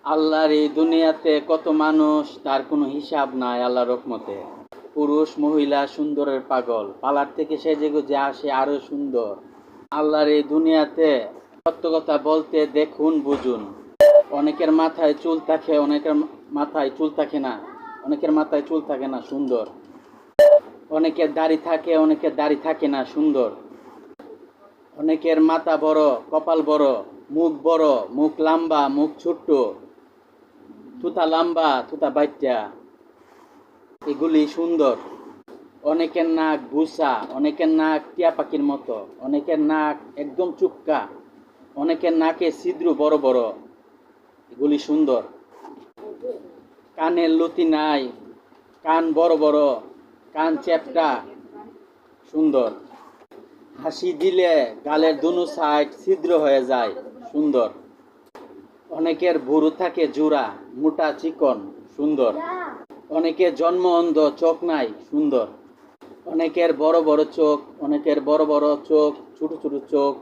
আল্লাহর এই দুনিয়াতে কত মানুষ তার কোনো হিসাব নাই আল্লাহর রহমতে। পুরুষ মহিলা সুন্দরের পাগল, পালার থেকে সেজে গুজে আসে আরো সুন্দর। আল্লাহর এই দুনিয়াতে সত্য কথা বলতে দেখুন বুঝুন। অনেকের মাথায় চুল থাকে, অনেকের মাথায় চুল থাকে না, অনেকের মাথায় চুল থাকে না সুন্দর। অনেকের দাড়ি থাকে, অনেকের দাড়ি থাকে না সুন্দর। অনেকের মাথা বড়, কপাল বড়, মুখ বড়, মুখ লম্বা, মুখ ছোট্ট, থুতা লম্বা, থুতা বাইটা, এগুলি সুন্দর। অনেকের নাক ভুসা, অনেকের নাক টিয়া পাখির মতো, অনেকের নাক একদম চুপকা, অনেকের নাকে ছিদ্র বড় বড়, এগুলি সুন্দর। কানের লতি নাই, কান বড় বড়, কান চ্যাপটা, সুন্দর। হাসি দিলে গালের দুনো সাইড ছিদ্র হয়ে যায়, সুন্দর। অনেকের ভুরু থাকে জোড়া, মোটা চিকন, সুন্দর। অনেকের জন্ম অন্ধ, চোখ নাই, সুন্দর। অনেকের বড় বড় চোখ, অনেকের বড় বড় চোখ, ছোট ছোট চোখ,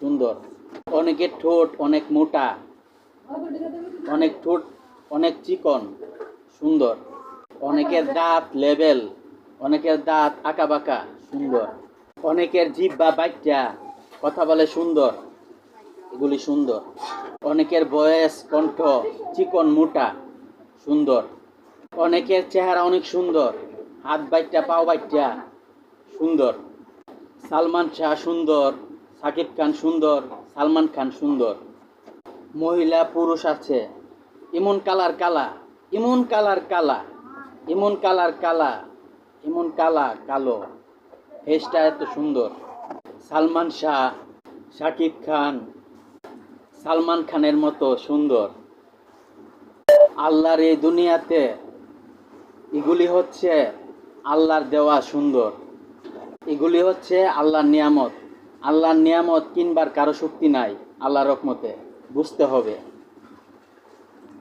সুন্দর। অনেকের ঠোঁট অনেক মোটা, অনেক ঠোঁট অনেক চিকন, সুন্দর। অনেকের দাঁত লেবেল, অনেকের দাঁত আঁকা বাঁকা, সুন্দর। অনেকের জিহ্বা বাইটা কথা বলে সুন্দর, এগুলি সুন্দর। অনেকের বয়স কণ্ঠ চিকন মোটা, সুন্দর। অনেকের চেহারা অনেক সুন্দর, হাত বাইটা পাও বাইটা, সুন্দর। সালমান শাহ সুন্দর, সাকিব খান সুন্দর, সালমান খান সুন্দর। মহিলা পুরুষ আছে, এমন কালার কালা, এমন কালার কালা, এমন কালার কালা, এমন কালা কালো, ফেসটা এত সুন্দর। সালমান শাহ, সাকিব খান, সালমান খানের মতো সুন্দর। আল্লাহর এই দুনিয়াতে এগুলি হচ্ছে আল্লাহর দেওয়া সুন্দর, এগুলি হচ্ছে আল্লাহর নিয়ামত। আল্লাহর নিয়ামত কিনবার কারো শক্তি নাই, আল্লাহর রহমতে বুঝতে হবে।